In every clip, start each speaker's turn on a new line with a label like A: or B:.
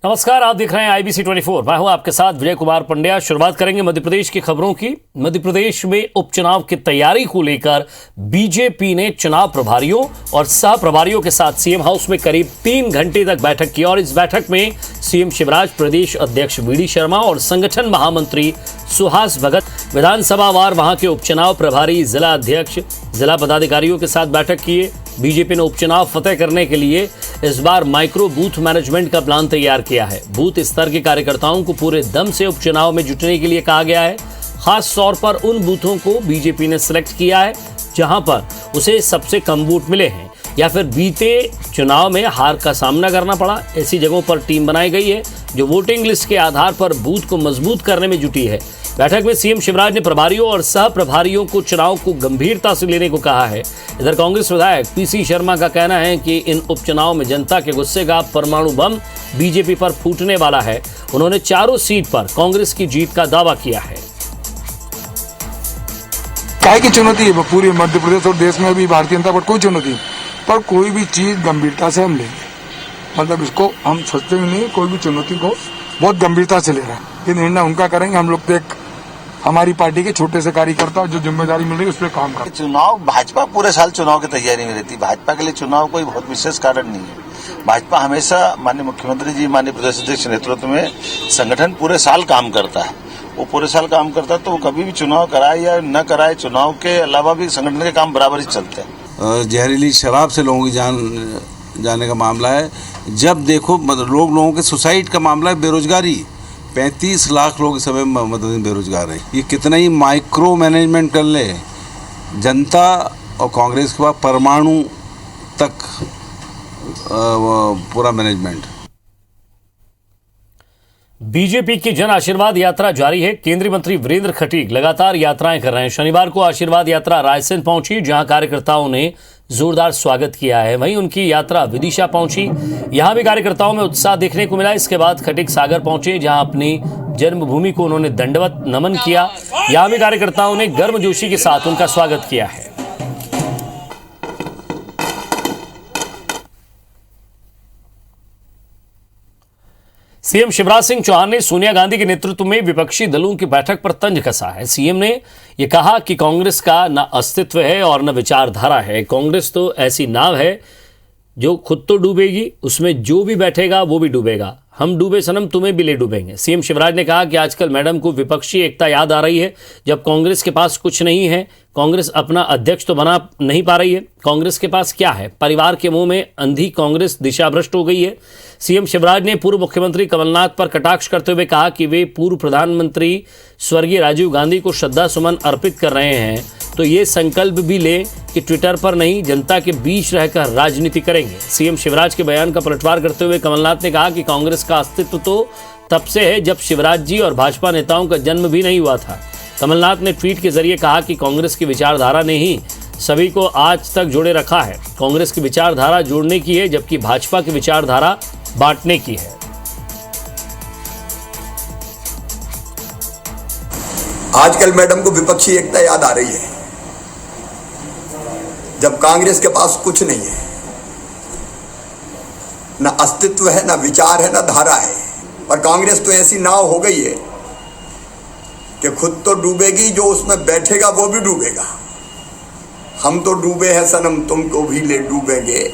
A: नमस्कार, आप देख रहे हैं IBC 24। मैं हूं आपके साथ विजय कुमार पंड्या। शुरुआत करेंगे मध्य प्रदेश की खबरों की। मध्य प्रदेश में उपचुनाव की तैयारी को लेकर बीजेपी ने चुनाव प्रभारियों और सह प्रभारियों के साथ सीएम हाउस में करीब 3 घंटे तक बैठक की और इस बैठक में सीएम शिवराज, प्रदेश अध्यक्ष VD शर्मा और संगठन महामंत्री सुहास भगत, विधानसभा वार वहां के उपचुनाव प्रभारी, जिला अध्यक्ष, जिला पदाधिकारियों के साथ बैठक किए। बीजेपी ने उपचुनाव फतेह करने के लिए इस बार माइक्रो बूथ मैनेजमेंट का प्लान तैयार किया है। बूथ स्तर के कार्यकर्ताओं को पूरे दम से उपचुनाव में जुटने के लिए कहा गया है। खास तौर पर उन बूथों को बीजेपी ने सिलेक्ट किया है जहां पर उसे सबसे कम वोट मिले हैं या फिर बीते चुनाव में हार का सामना करना पड़ा। ऐसी जगहों पर टीम बनाई गई है जो वोटिंग लिस्ट के आधार पर बूथ को मजबूत करने में जुटी है। बैठक में सीएम शिवराज ने प्रभारियों और सह प्रभारियों को चुनाव को गंभीरता से लेने को कहा है। इधर कांग्रेस विधायक PC शर्मा का कहना है कि इन उपचुनाव में जनता के गुस्से का परमाणु बम बीजेपी पर फूटने वाला है। उन्होंने चारों सीट पर कांग्रेस की जीत का दावा किया है।
B: क्या की चुनौती है पूरे मध्य प्रदेश और देश में भी भारतीय जनता पार्टी कोई चुनौती, पर कोई भी चीज गंभीरता से हम लेंगे। मतलब इसको हम सोचते भी नहीं, कोई भी चुनौती को बहुत गंभीरता से ले रहे हैं। ये निर्णय उनका करेंगे। हम लोग तो एक हमारी पार्टी के छोटे से कार्यकर्ता जो जिम्मेदारी मिल रही है उस पर काम कर।
C: चुनाव भाजपा पूरे साल चुनाव की तैयारी में रहती है। भाजपा के लिए चुनाव कोई बहुत विशेष कारण नहीं है। भाजपा हमेशा माननीय मुख्यमंत्री जी, माननीय प्रदेश अध्यक्ष नेतृत्व में संगठन पूरे साल काम करता है। वो पूरे साल काम करता है तो वो कभी भी चुनाव कराए या न कराए, चुनाव के अलावा भी संगठन के काम बराबर ही चलते हैं।
D: जहरीली शराब से लोगों की जान जाने का मामला है। जब देखो लोगों के सुसाइड का मामला है। बेरोजगारी 35 लाख लोग इस समय मदद बेरोजगार है। ये कितना ही माइक्रो मैनेजमेंट कर ले, जनता और कांग्रेस के बाद परमाणु तक पूरा मैनेजमेंट।
A: बीजेपी की जन आशीर्वाद यात्रा जारी है। केंद्रीय मंत्री वीरेंद्र खटीक लगातार यात्राएं कर रहे हैं। शनिवार को आशीर्वाद यात्रा रायसेन पहुंची, जहां कार्यकर्ताओं ने जोरदार स्वागत किया है। वहीं उनकी यात्रा विदिशा पहुंची, यहां भी कार्यकर्ताओं में उत्साह देखने को मिला। इसके बाद खटीक सागर पहुंचे, जहां अपनी जन्मभूमि को उन्होंने दंडवत नमन किया। यहां भी कार्यकर्ताओं ने गर्मजोशी के साथ उनका स्वागत किया है। सीएम शिवराज सिंह चौहान ने सोनिया गांधी के नेतृत्व में विपक्षी दलों की बैठक पर तंज कसा है। सीएम ने यह कहा कि कांग्रेस का न अस्तित्व है और न विचारधारा है। कांग्रेस तो ऐसी नाव है जो खुद तो डूबेगी, उसमें जो भी बैठेगा वो भी डूबेगा। हम डूबे सनम, तुम्हें भी ले डूबेंगे। सीएम शिवराज ने कहा कि आजकल मैडम को विपक्षी एकता याद आ रही है। जब कांग्रेस के पास कुछ नहीं है, कांग्रेस अपना अध्यक्ष तो बना नहीं पा रही है। कांग्रेस के पास क्या है? परिवार के मुंह में अंधी कांग्रेस दिशा भ्रष्ट हो गई है। सीएम शिवराज ने पूर्व मुख्यमंत्री कमलनाथ पर कटाक्ष करते हुए कहा कि वे पूर्व प्रधानमंत्री स्वर्गीय राजीव गांधी को श्रद्धा सुमन अर्पित कर रहे हैं तो ये संकल्प भी लें कि ट्विटर पर नहीं, जनता के बीच रहकर राजनीति करेंगे। सीएम शिवराज के बयान का पलटवार करते हुए कमलनाथ ने कहा कि कांग्रेस का अस्तित्व तो तब से है जब शिवराज जी और भाजपा नेताओं का जन्म भी नहीं हुआ था। कमलनाथ ने ट्वीट के जरिए कहा कि कांग्रेस की विचारधारा ने ही सभी को आज तक जोड़े रखा है। कांग्रेस की विचारधारा जोड़ने की है, जबकि भाजपा की विचारधारा बांटने की है।
E: आजकल मैडम को विपक्षी एकता याद आ रही है, जब कांग्रेस के पास कुछ नहीं है, ना अस्तित्व है, ना विचार है, ना धारा है। पर कांग्रेस तो ऐसी नाव हो गई है कि खुद तो डूबेगी, जो उसमें बैठेगा वो भी डूबेगा। हम तो डूबे हैं सनम, तुमको भी ले डूबेंगे।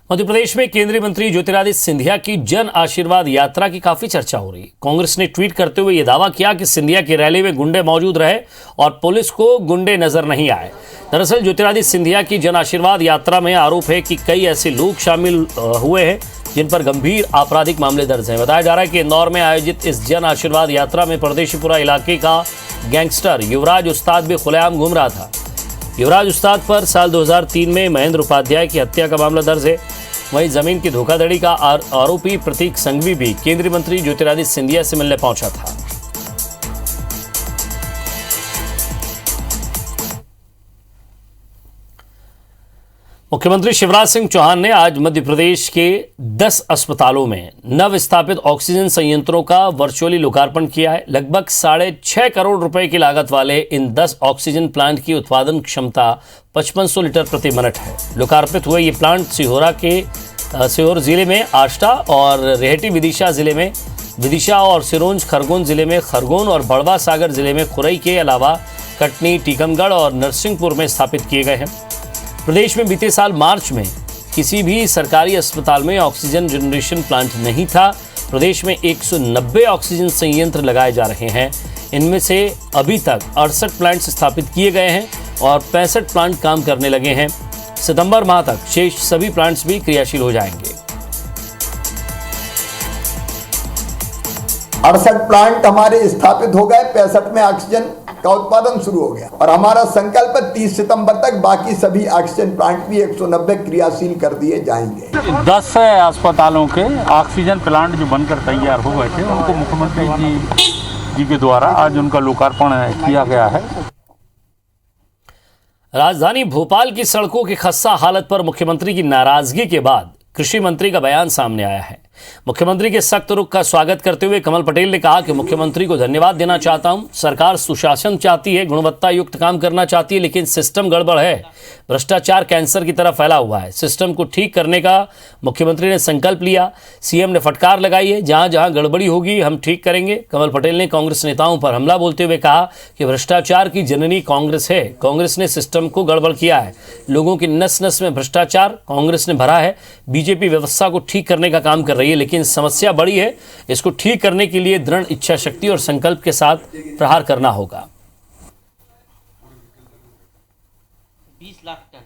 A: मध्य प्रदेश में केंद्रीय मंत्री ज्योतिरादित्य सिंधिया की जन आशीर्वाद यात्रा की काफी चर्चा हो रही है। कांग्रेस ने ट्वीट करते हुए यह दावा किया कि सिंधिया की रैली में गुंडे मौजूद रहे और पुलिस को गुंडे नजर नहीं आए। दरअसल ज्योतिरादित्य सिंधिया की जन आशीर्वाद यात्रा में आरोप है कि कई ऐसे लोग शामिल हुए हैं जिन पर गंभीर आपराधिक मामले दर्ज हैं। बताया जा रहा है कि इंदौर में आयोजित इस जन आशीर्वाद यात्रा में परदेशीपुरा इलाके का गैंगस्टर युवराज उस्ताद भी खुलेआम घूम रहा था। युवराज उस्ताद पर साल 2003 में महेंद्र उपाध्याय की हत्या का मामला दर्ज है। वहीं जमीन की धोखाधड़ी का आरोपी प्रतीक संघवी भी केंद्रीय मंत्री ज्योतिरादित्य सिंधिया से मिलने पहुंचा था। मुख्यमंत्री शिवराज सिंह चौहान ने आज मध्य प्रदेश के 10 अस्पतालों में नव स्थापित ऑक्सीजन संयंत्रों का वर्चुअली लोकार्पण किया है। लगभग 6.5 करोड़ रुपए की लागत वाले इन 10 ऑक्सीजन प्लांट की उत्पादन क्षमता 5500 लीटर प्रति मिनट है। लोकार्पित हुए ये प्लांट सिहोरा के सीहोर जिले में आष्टा और रेहटी विदिशा और सिरोंज खरगोन जिले में खरगोन और बड़वा सागर जिले में खुरई के अलावा कटनी, टीकमगढ़ और नरसिंहपुर में स्थापित किए गए हैं। प्रदेश में बीते साल मार्च में किसी भी सरकारी अस्पताल में ऑक्सीजन जनरेशन प्लांट नहीं था। प्रदेश में 190 ऑक्सीजन संयंत्र लगाए जा रहे हैं। इनमें से अभी तक 68 प्लांट्स स्थापित किए गए हैं और 65 प्लांट काम करने लगे हैं। सितंबर माह तक शेष सभी प्लांट्स भी क्रियाशील हो जाएंगे।
E: 68 प्लांट हमारे स्थापित हो गए, 65 में ऑक्सीजन का उत्पादन शुरू हो गया और हमारा संकल्प है 30 सितंबर तक बाकी सभी ऑक्सीजन प्लांट भी 190 क्रियाशील कर दिए जाएंगे।
F: 10 अस्पतालों के ऑक्सीजन प्लांट जो बनकर तैयार हो गए थे उनको मुख्यमंत्री जी के द्वारा आज उनका लोकार्पण किया गया है।
A: राजधानी भोपाल की सड़कों की खस्ता हालत पर मुख्यमंत्री की नाराजगी के बाद कृषि मंत्री का बयान सामने आया है। मुख्यमंत्री के सख्त रुख का स्वागत करते हुए कमल पटेल ने कहा कि मुख्यमंत्री को धन्यवाद देना चाहता हूं। सरकार सुशासन चाहती है, गुणवत्ता युक्त काम करना चाहती है, लेकिन सिस्टम गड़बड़ है। भ्रष्टाचार कैंसर की तरह फैला हुआ है। सिस्टम को ठीक करने का मुख्यमंत्री ने संकल्प लिया। सीएम ने फटकार लगाई है, जहां जहां गड़बड़ी होगी हम ठीक करेंगे। कमल पटेल ने कांग्रेस नेताओं पर हमला बोलते हुए कहा कि भ्रष्टाचार की जननी कांग्रेस है। कांग्रेस ने सिस्टम को गड़बड़ किया है। लोगों की नस नस में भ्रष्टाचार कांग्रेस ने भरा है। बीजेपी व्यवस्था को ठीक करने का काम कर रही है, लेकिन समस्या बड़ी है। इसको ठीक करने के लिए दृढ़ इच्छा शक्ति और संकल्प के साथ प्रहार करना होगा।
G: 20 लाख टन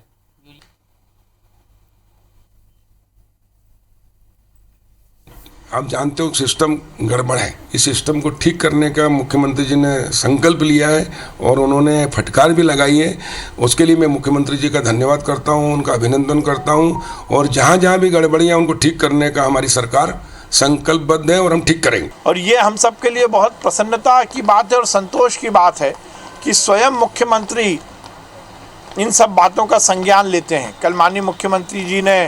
H: आप जानते हो सिस्टम गड़बड़ है। इस सिस्टम को ठीक करने का मुख्यमंत्री जी ने संकल्प लिया है और उन्होंने फटकार भी लगाई है। उसके लिए मैं मुख्यमंत्री जी का धन्यवाद करता हूं, उनका अभिनंदन करता हूं। और जहां जहां भी गड़बड़ियां उनको ठीक करने का हमारी सरकार संकल्पबद्ध है और हम ठीक करेंगे।
I: और ये हम सब के लिए बहुत प्रसन्नता की बात है और संतोष की बात है कि स्वयं मुख्यमंत्री इन सब बातों का संज्ञान लेते हैं। कल माननीय मुख्यमंत्री जी ने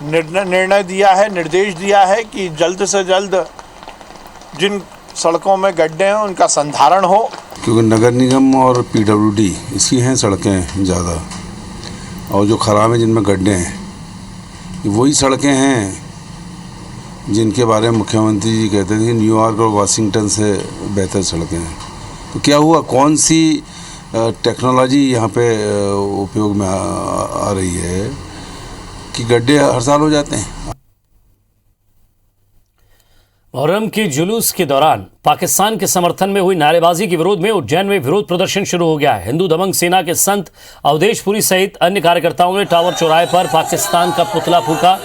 I: निर्णय दिया है, निर्देश दिया है कि जल्द से जल्द जिन सड़कों में गड्ढे हैं उनका संधारण हो,
D: क्योंकि नगर निगम और पीडब्ल्यूडी इसकी हैं सड़कें ज़्यादा, और जो खराब हैं जिनमें गड्ढे हैं वही सड़कें हैं जिनके बारे में मुख्यमंत्री जी कहते थे कि न्यूयॉर्क और वाशिंगटन से बेहतर सड़कें हैं। तो क्या हुआ, कौन सी टेक्नोलॉजी यहाँ पे उपयोग में आ रही है कि गड्ढे हर साल हो जाते हैं।
A: मुहर्रम के जुलूस के दौरान पाकिस्तान के समर्थन में हुई नारेबाजी के विरोध में उज्जैन में विरोध प्रदर्शन शुरू हो गया है। हिंदू दबंग सेना के संत अवधेशपुरी सहित अन्य कार्यकर्ताओं ने टावर चौराहे पर पाकिस्तान का पुतला फूंका।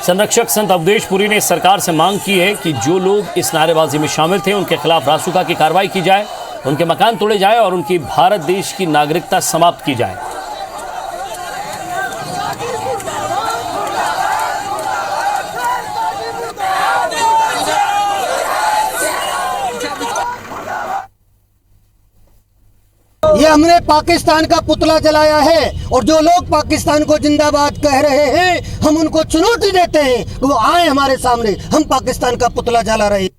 A: संरक्षक संत अवधेशपुरी ने सरकार से मांग की है कि जो लोग इस नारेबाजी में शामिल थे उनके खिलाफ रासुका की कार्रवाई की जाए, उनके मकान तोड़े जाए और उनकी भारत देश की नागरिकता समाप्त की जाए।
J: ये हमने पाकिस्तान का पुतला जलाया है और जो लोग पाकिस्तान को जिंदाबाद कह रहे हैं हम उनको चुनौती देते हैं कि वो आए हमारे सामने, हम पाकिस्तान का पुतला जला रहे हैं।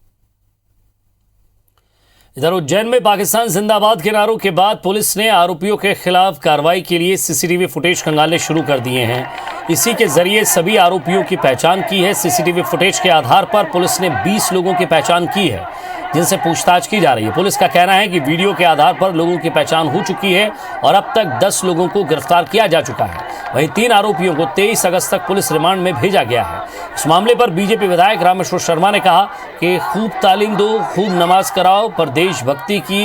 A: इधर उज्जैन में पाकिस्तान जिंदाबाद के नारों के बाद पुलिस ने आरोपियों के खिलाफ कार्रवाई के लिए सीसीटीवी फुटेज खंगालने शुरू कर दिए हैं। इसी के जरिए सभी आरोपियों की पहचान की है। सीसीटीवी फुटेज के आधार पर पुलिस ने 20 लोगों की पहचान की है जिनसे पूछताछ की जा रही है। पुलिस का कहना है कि वीडियो के आधार पर लोगों की पहचान हो चुकी है और अब तक 10 लोगों को गिरफ्तार किया जा चुका है। वहीं 3 आरोपियों को 23 अगस्त तक पुलिस रिमांड में भेजा गया है। इस मामले पर बीजेपी विधायक रामेश्वर शर्मा ने कहा कि खूब तालीम दो, खूब नमाज कराओ, पर देशभक्ति की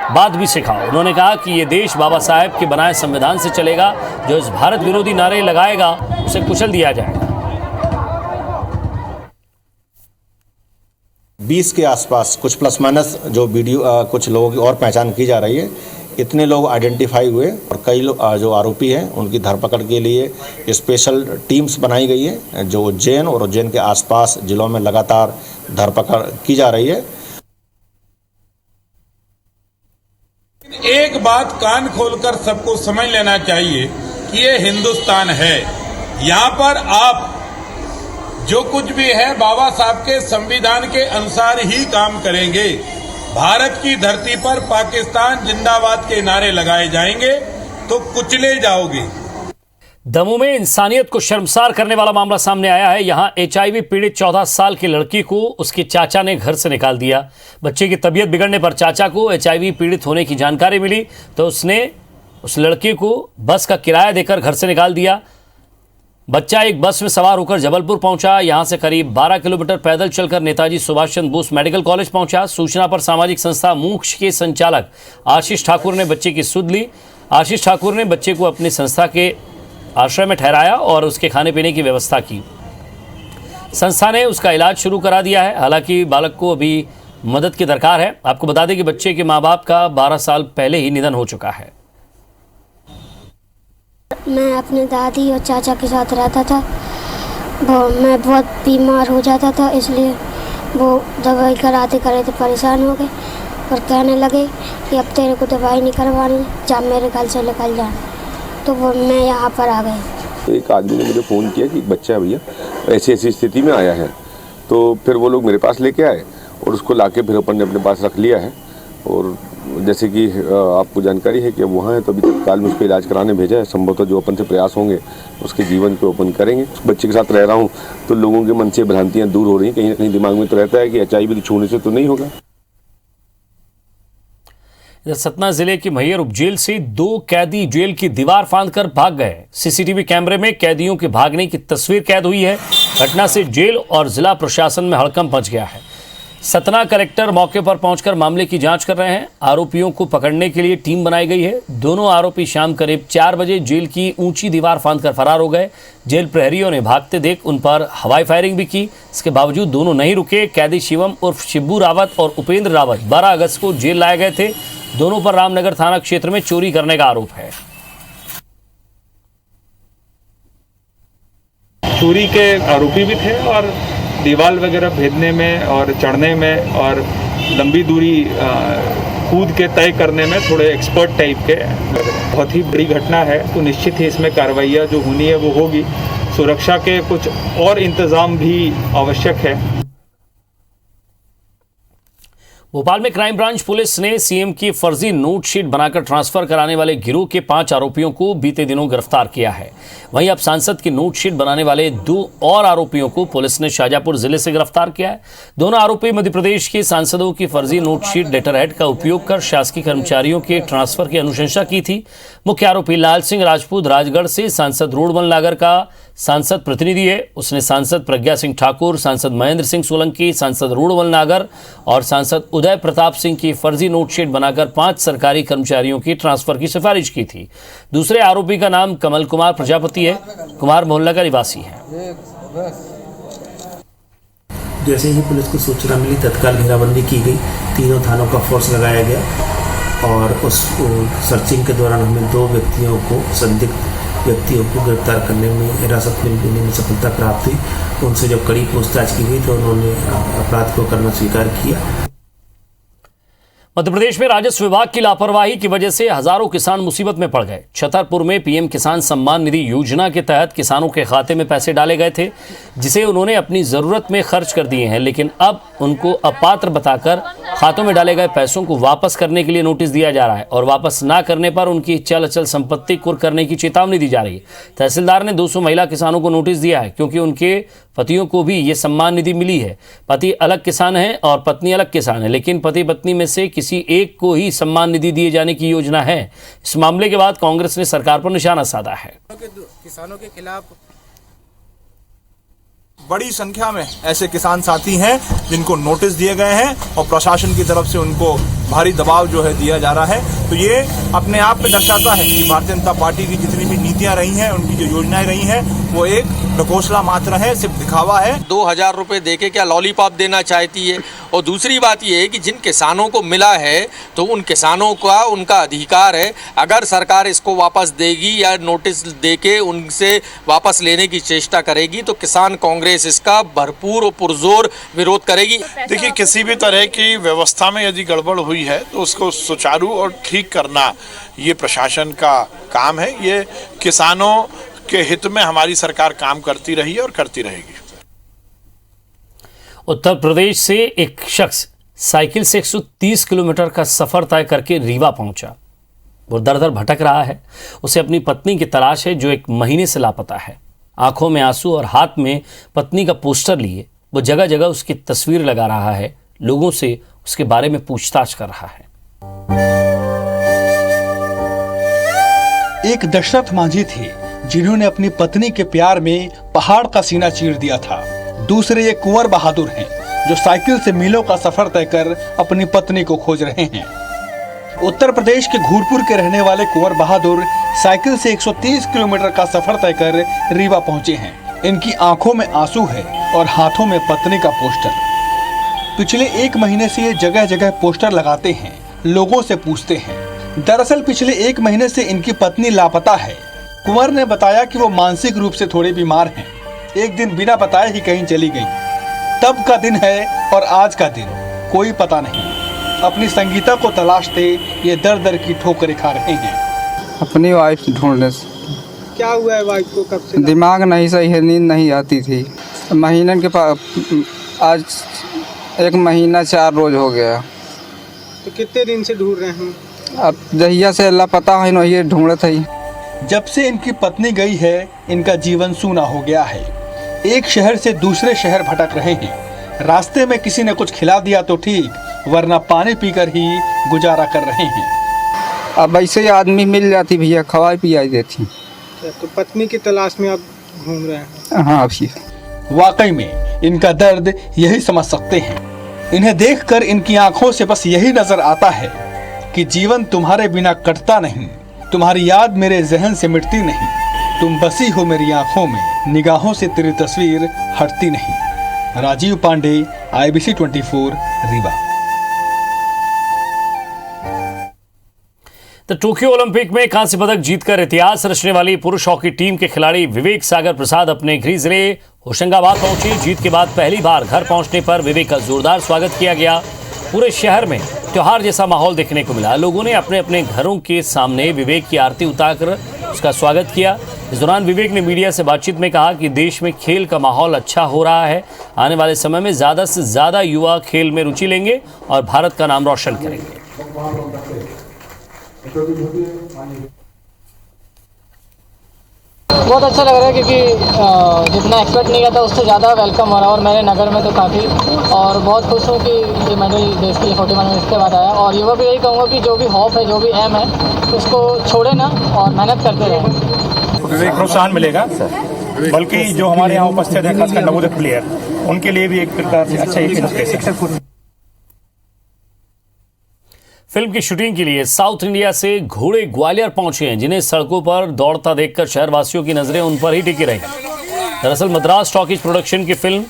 A: बात भी सिखाओ। उन्होंने कहा कि ये देश बाबा साहेब के बनाए संविधान से चलेगा। जो इस भारत विरोधी नारे लगाएगा उसे कुचल दिया जाएगा।
K: 20 के आसपास कुछ प्लस माइनस जो वीडियो कुछ लोगों की और पहचान की जा रही है। इतने लोग आइडेंटिफाई हुए और कई लोग जो आरोपी हैं उनकी धरपकड़ के लिए स्पेशल टीम्स बनाई गई है जो उज्जैन और उज्जैन के आसपास जिलों में लगातार धरपकड़ की जा रही है।
L: एक बात कान खोलकर सबको समझ लेना चाहिए कि ये हिंदुस्तान है। यहाँ पर आप जो कुछ भी है बाबा साहब के संविधान के अनुसार ही काम करेंगे। भारत की धरती पर पाकिस्तान जिंदाबाद के नारे लगाए जाएंगे तो कुचले जाओगे।
A: दमोह में इंसानियत को शर्मसार करने वाला मामला सामने आया है। यहां HIV पीड़ित 14 साल की लड़की को उसके चाचा ने घर से निकाल दिया। बच्चे की तबीयत बिगड़ने पर चाचा को HIV पीड़ित होने की जानकारी मिली तो उसने उस लड़की को बस का किराया देकर घर से निकाल दिया। बच्चा एक बस में सवार होकर जबलपुर पहुंचा। यहां से करीब 12 किलोमीटर पैदल चलकर नेताजी सुभाष चंद्र बोस मेडिकल कॉलेज पहुंचा। सूचना पर सामाजिक संस्था मोक्ष के संचालक आशीष ठाकुर ने बच्चे की सुध ली। आशीष ठाकुर ने बच्चे को अपनी संस्था के आश्रय में ठहराया और उसके खाने पीने की व्यवस्था की। संस्था ने उसका इलाज शुरू करा दिया है। हालांकि बालक को अभी मदद की दरकार है। आपको बता दें कि बच्चे के माँ बाप का 12 साल पहले ही निधन हो चुका है।
M: मैं अपने दादी और चाचा के साथ रहता था। मैं बहुत बीमार हो जाता था, इसलिए वो दवाई कराते कराते परेशान हो गए और कहने लगे कि अब तेरे को दवाई नहीं करवानी, जा मेरे घर से निकल जाना। तो वो मैं यहाँ पर आ गई।
N: तो एक आदमी ने मुझे फ़ोन किया कि बच्चा भैया ऐसी ऐसी स्थिति में आया है। तो फिर वो लोग मेरे पास लेके आए और उसको लाके फिर अपन ने अपने पास रख लिया है। और जैसे कि आपको जानकारी है कि अब वहाँ है, तो अभी तत्काल में उसको इलाज कराने भेजा है। संभवतः जो अपन से प्रयास होंगे उसके जीवन को अपन करेंगे। बच्चे के साथ रह रहा हूँ तो लोगों के मन से भ्रांतियाँ दूर हो रही हैं। कहीं ना कहीं दिमाग में तो रहता है कि HIV छूने से तो नहीं होगा।
A: इधर सतना जिले की मैहर उपजेल से 2 कैदी जेल की दीवार फांदकर भाग गए। सीसीटीवी कैमरे में कैदियों के भागने की तस्वीर कैद हुई है। घटना से जेल और जिला प्रशासन में हड़कंप मच गया है। सतना कलेक्टर मौके पर पहुंचकर मामले की जांच कर रहे हैं। आरोपियों को पकड़ने के लिए टीम बनाई गई है। दोनों आरोपी शाम करीब 4 बजे जेल की ऊंची दीवार फांदकर फरार हो गए। जेल प्रहरियों ने भागते देख उन पर हवाई फायरिंग भी की। इसके बावजूद दोनों नहीं रुके। कैदी शिवम उर्फ शिब्बू रावत और उपेंद्र रावत 12 अगस्त को जेल लाए गए थे। दोनों पर रामनगर थाना क्षेत्र में चोरी करने का आरोप है।
O: चोरी के आरोपी भी थे और दीवार वगैरह भेदने में और चढ़ने में और लंबी दूरी कूद के तय करने में थोड़े एक्सपर्ट टाइप के। बहुत ही बड़ी घटना है तो निश्चित ही इसमें कार्रवाइयाँ जो होनी है वो होगी। सुरक्षा के कुछ और इंतजाम भी आवश्यक है।
A: भोपाल में क्राइम ब्रांच पुलिस ने सीएम की फर्जी नोट शीट बनाकर ट्रांसफर कराने वाले गिरोह के 5 आरोपियों को बीते दिनों गिरफ्तार किया है। वहीं अब सांसद की नोट शीट बनाने वाले 2 और आरोपियों को पुलिस ने शाजापुर जिले से गिरफ्तार किया है। दोनों आरोपी मध्य प्रदेश के सांसदों की फर्जी नोट शीट लेटरहेड का उपयोग कर शासकीय कर्मचारियों के ट्रांसफर की अनुशंसा की थी। मुख्य आरोपी लाल सिंह राजपूत राजगढ़ से सांसद रोडमल नागर का सांसद प्रतिनिधि है। उसने सांसद प्रज्ञा सिंह ठाकुर, सांसद महेंद्र सिंह सोलंकी, सांसद रोडमल नागर और सांसद उदय प्रताप सिंह की फर्जी नोटशीट बनाकर 5 सरकारी कर्मचारियों की ट्रांसफर की सिफारिश की थी। दूसरे आरोपी का नाम कमल कुमार प्रजापति है। कुमार मोहल्ला का निवासी है।
P: जैसे ही पुलिस को सूचना मिली तत्काल घेराबंदी की गई। तीनों थानों का फोर्स लगाया गया और उस सर्चिंग के दौरान हमें 2 व्यक्तियों को संदिग्ध व्यक्तियों को गिरफ्तार करने में हिरासत में लेने में सफलता प्राप्त हुई। उनसे जब कड़ी पूछताछ की गई तो उन्होंने अपराध को करना स्वीकार किया।
A: मध्य प्रदेश में राजस्व विभाग की लापरवाही की वजह से हजारों किसान मुसीबत में पड़ गए। छतरपुर में पीएम किसान सम्मान निधि योजना के तहत किसानों के खाते में पैसे डाले गए थे, जिसे उन्होंने अपनी जरूरत में खर्च कर दिए हैं। लेकिन अब उनको अपात्र बताकर खातों में डाले गए पैसों को वापस करने के लिए नोटिस दिया जा रहा है और वापस ना करने पर उनकी चल अचल संपत्ति कुर्क करने की चेतावनी दी जा रही है। तहसीलदार ने 200 महिला किसानों को नोटिस दिया है क्योंकि उनके पतियों को भी ये सम्मान निधि मिली है। पति अलग किसान है और पत्नी अलग किसान है, लेकिन पति पत्नी में से किसी एक को ही सम्मान निधि दिए जाने की योजना है। इस मामले के बाद कांग्रेस ने सरकार पर निशाना साधा है।
Q: किसानों के खिलाफ बड़ी संख्या में ऐसे किसान साथी हैं जिनको नोटिस दिए गए हैं और प्रशासन की तरफ से उनको भारी दबाव जो है दिया जा रहा है। तो ये अपने आप में दर्शाता है कि भारतीय जनता पार्टी की जितनी भी नीतियां रही हैं, उनकी जो योजनाएं रही हैं, वो एक प्रकोष्ठा मात्र है, सिर्फ दिखावा है।
R: 2000 रुपए देके क्या लॉलीपॉप देना चाहती है। और दूसरी बात ये है कि जिन किसानों को मिला है तो उन किसानों का उनका अधिकार है। अगर सरकार इसको वापस देगी या नोटिस देके उनसे वापस लेने की चेष्टा करेगी तो किसान कांग्रेस इसका भरपूर और पुरजोर विरोध करेगी।
I: देखिए, किसी भी तरह की व्यवस्था में यदि गड़बड़ हुई है तो उसको सुचारू और ठीक करना ये प्रशासन का काम है। ये किसानों के हित में हमारी सरकार काम करती रही है और करती रहेगी।
A: उत्तर प्रदेश से एक शख्स साइकिल से 130 किलोमीटर का सफर तय करके रीवा पहुंचा। वो दर दर भटक रहा है। उसे अपनी पत्नी की तलाश है जो 1 महीने से लापता है। आंखों में आंसू और हाथ में पत्नी का पोस्टर लिए वो जगह जगह उसकी तस्वीर लगा रहा है, लोगों से उसके बारे में पूछताछ कर रहा है।
S: एक दशरथ मांझी थे जिन्होंने अपनी पत्नी के प्यार में पहाड़ का सीना चीर दिया था। दूसरे ये कुंवर बहादुर हैं जो साइकिल से मीलों का सफर तय कर अपनी पत्नी को खोज रहे हैं। उत्तर प्रदेश के घूरपुर के रहने वाले कुंवर बहादुर साइकिल से 130 किलोमीटर का सफर तय कर रीवा पहुंचे हैं। इनकी आंखों में आंसू है और हाथों में पत्नी का पोस्टर। पिछले 1 महीने से ये जगह जगह पोस्टर लगाते हैं, लोगों से पूछते हैं। दरअसल पिछले 1 महीने से इनकी पत्नी लापता है। कुंवर ने बताया कि वो मानसिक रूप से थोड़े बीमार हैं। एक दिन बिना बताए ही कहीं चली गई। तब का दिन है और आज का दिन कोई पता नहीं। अपनी संगीता को तलाशते ये दर दर की ठोकरें खा रहे हैं।
T: अपनी वाइफ ढूंढने से।
U: क्या हुआ है वाइफ को? कब से?
T: दिमाग नहीं सही है, नींद नहीं आती थी। महीने के पास आज 1 महीना 4 रोज हो गया।
U: तो कितने दिन से ढूंढ रहे हैं?
T: अब जहिया से अल्लाह पता है ना, ये ढूंढत है।
S: जब से इनकी पत्नी गई है इनका जीवन सूना हो गया है। एक शहर से दूसरे शहर भटक रहे हैं। रास्ते में किसी ने कुछ खिला दिया तो ठीक, वरना पानी पीकर ही गुजारा कर रहे हैं।
T: अब ऐसे ही आदमी मिल जाती भैया, खवाई पियाई देती।
U: तो पत्नी की तलाश में आप घूम रहे हैं?
T: हाँ अभी।
S: वाकई में इनका दर्द यही समझ सकते हैं। इन्हें देखकर इनकी आंखों से बस यही नजर आता है कि जीवन तुम्हारे बिना कटता नहीं, तुम्हारी याद मेरे जहन से मिटती नहीं, तुम बसी हो मेरी आंखों में, निगाहों से तेरी तस्वीर हटती नहीं। राजीव पांडे, IBC 24 रीवा।
A: तो टोक्यो ओलंपिक में कांस्य पदक जीतकर इतिहास रचने वाली पुरुष हॉकी टीम के खिलाड़ी विवेक सागर प्रसाद अपने गृह जिले होशंगाबाद पहुंचे। जीत के बाद पहली बार घर पहुंचने पर विवेक का जोरदार स्वागत किया गया। पूरे शहर में त्योहार जैसा माहौल देखने को मिला। लोगों ने अपने अपने घरों के सामने विवेक की आरती उतारकर उसका स्वागत किया। इस दौरान विवेक ने मीडिया से बातचीत में कहा कि देश में खेल का माहौल अच्छा हो रहा है। आने वाले समय में ज़्यादा से ज़्यादा युवा खेल में रुचि लेंगे और भारत का नाम रोशन करेंगे।
V: बहुत अच्छा लग रहा है क्योंकि जितना एक्सपेक्ट नहीं किया था उससे ज़्यादा वेलकम हो रहा है। और मेरे नगर में तो काफ़ी, और बहुत खुश हूँ कि ये मेडल देश के लिए 41 मिनट्स के बाद आया। और युवा भी यही कहूँगा कि जो भी हॉप है, जो भी एम है, उसको छोड़े ना और मेहनत करते रहें।
W: विवेक प्रोत्साहन मिलेगा, बल्कि जो हमारे यहाँ उपस्थित है खासकर नवोदय प्लेयर, उनके लिए भी एक प्रकार से अच्छा एक।
A: फिल्म की शूटिंग के लिए साउथ इंडिया से घोड़े ग्वालियर पहुंचे हैं, जिन्हें सड़कों पर दौड़ता देखकर शहरवासियों की नजरें उन पर ही टिकी रही। दरअसल मद्रास टॉकीज प्रोडक्शन की फिल्म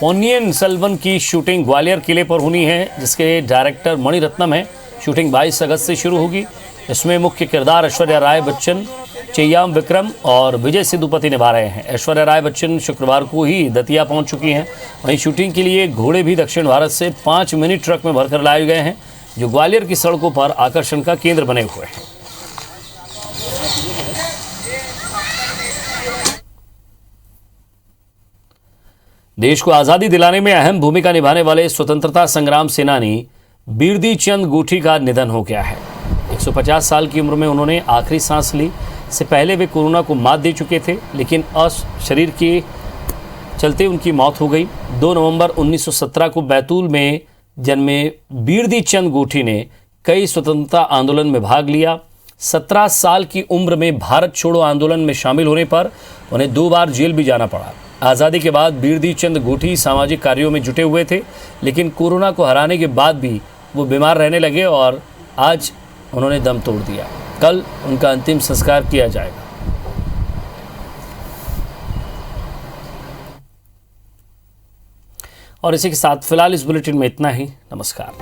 A: पोन्नियिन सेल्वन की शूटिंग ग्वालियर किले पर होनी है, जिसके डायरेक्टर मणिरत्नम है। शूटिंग 22 अगस्त से शुरू होगी। इसमें मुख्य किरदार ऐश्वर्या राय बच्चन, चेय्याम विक्रम और विजय सेतुपति निभा रहे हैं। ऐश्वर्या राय बच्चन शुक्रवार को ही दतिया पहुंच चुकी हैं। वहीं शूटिंग के लिए घोड़े भी दक्षिण भारत से 5 मिनी ट्रक में भरकर लाए गए हैं, जो ग्वालियर की सड़कों पर आकर्षण का केंद्र बने हुए हैं। देश को आजादी दिलाने में अहम भूमिका निभाने वाले स्वतंत्रता संग्राम सेनानी बिरदी चंद गुठी का निधन हो गया है। 150 साल की उम्र में उन्होंने आखिरी सांस ली। इससे पहले वे कोरोना को मात दे चुके थे, लेकिन शरीर के चलते उनकी मौत हो गई। 2 नवंबर 1917 को बैतूल में जन्मे बिरदी चंद गुठी ने कई स्वतंत्रता आंदोलन में भाग लिया। 17 साल की उम्र में भारत छोड़ो आंदोलन में शामिल होने पर उन्हें 2 बार जेल भी जाना पड़ा। आज़ादी के बाद बिरदी चंद गुठी सामाजिक कार्यों में जुटे हुए थे, लेकिन कोरोना को हराने के बाद भी वो बीमार रहने लगे और आज उन्होंने दम तोड़ दिया। कल उनका अंतिम संस्कार किया जाएगा। और इसी के साथ फिलहाल इस बुलेटिन में इतना ही। नमस्कार।